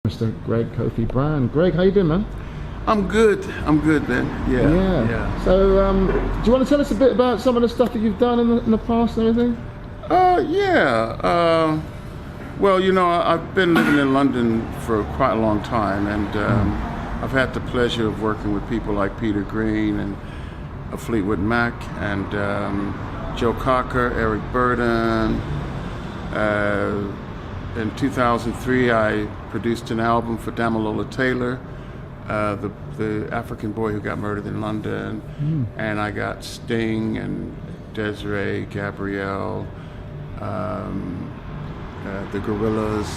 Mr. Gregg Kofi Brand. Greg, how you doing, man? I'm good, man. Yeah. So, do you want to tell us a bit about some of the stuff that you've done in the past and everything? Well, I've been living in London for quite a long time, and I've had the pleasure of working with people like Peter Green and Fleetwood Mac and Joe Cocker, Eric Burdon. In 2003, I produced an album for Damilola Taylor, the African boy who got murdered in London, and I got Sting and Desiree, Gabrielle, the Gorillaz,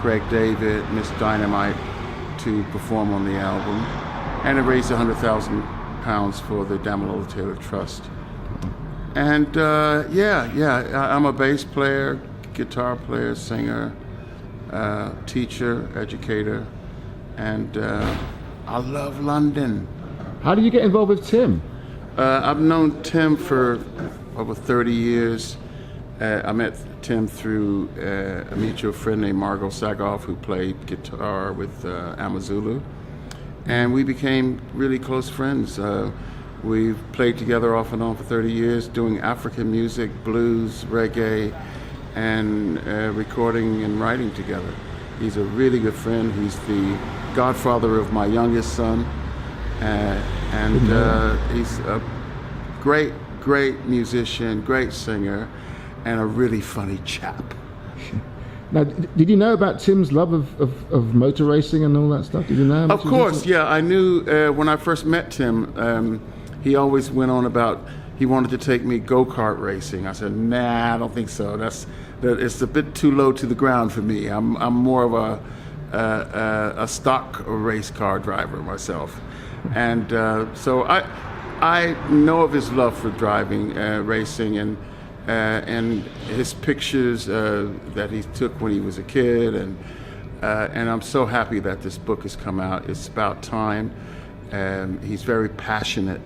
Craig David, Miss Dynamite to perform on the album, and it raised £100,000 for the Damilola Taylor Trust. And I'm a bass player, guitar player, singer, teacher, educator, and I love London. How did you get involved with Tim? I've known Tim for over 30 years. I met Tim through a mutual friend named Margot Sagoff, who played guitar with Amazulu, and we became really close friends. We've played together off and on for 30 years, doing African music, blues, reggae, and recording and writing together. He's a really good friend. He's the godfather of my youngest son, and he's a great musician, great singer, and a really funny chap. Now, did you know about Tim's love of motor racing and all that stuff? Did you know? Of course, yeah. I knew when I first met Tim. He always went on about he wanted to take me go-kart racing. I said, nah, I don't think so. It's a bit too low to the ground for me. I'm more of a stock race car driver myself, and so I know of his love for driving, racing, and his pictures that he took when he was a kid, and I'm so happy that this book has come out. It's about time. He's very passionate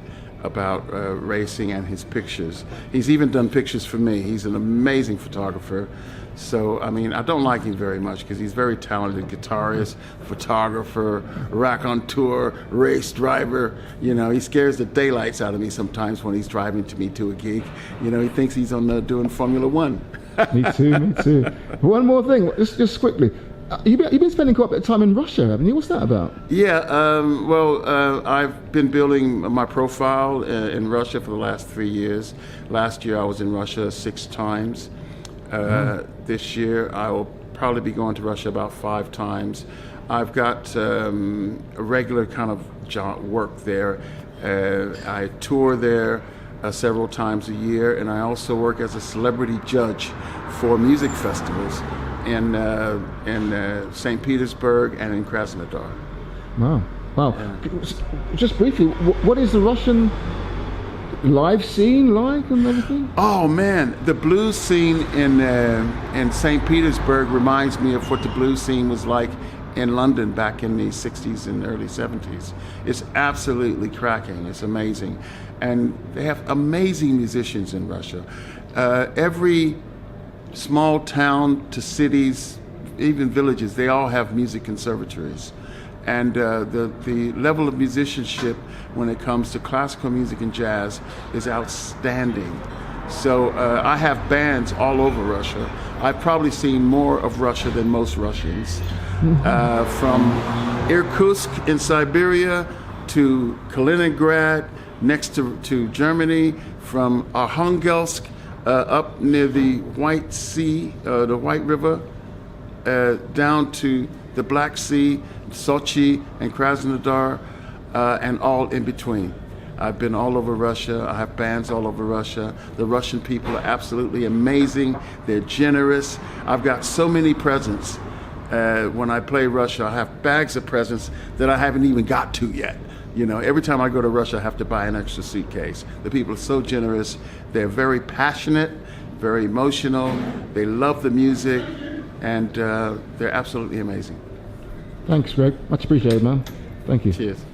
about racing and his pictures. He's even done pictures for me. He's an amazing photographer. So, I mean, I don't like him very much because he's very talented guitarist, photographer, raconteur, race driver. He scares the daylights out of me sometimes when he's driving me to a gig. He thinks he's on doing Formula One. Me too. One more thing, just quickly. You've been spending quite a bit of time in Russia, haven't you? What's that about? Yeah, I've been building my profile in Russia for the last 3 years. Last year I was in Russia 6 times. This year I will probably be going to Russia about 5 times. I've got a regular kind of work there. I tour there several times a year, and I also work as a celebrity judge for music festivals in St. Petersburg and in Krasnodar. Wow. Just briefly, what is the Russian live scene like and everything? Oh man, the blues scene in St. Petersburg reminds me of what the blues scene was like in London back in the 60s and early 70s. It's absolutely cracking. It's amazing. And they have amazing musicians in Russia. Every small town to cities, even villages, they all have music conservatories. And the level of musicianship when it comes to classical music and jazz is outstanding. So I have bands all over Russia. I've probably seen more of Russia than most Russians. From Irkutsk in Siberia to Kaliningrad, next to Germany, from Arkhangelsk up near the White Sea, the White River, down to the Black Sea, Sochi and Krasnodar, and all in between. I've been all over Russia. I have bands all over Russia. The Russian people are absolutely amazing. They're generous. I've got so many presents. When I play Russia, I have bags of presents that I haven't even got to yet. Every time I go to Russia, I have to buy an extra suitcase. The people are so generous. They're very passionate, very emotional. They love the music, and they're absolutely amazing. Thanks, Greg. Much appreciated, man. Thank you. Cheers.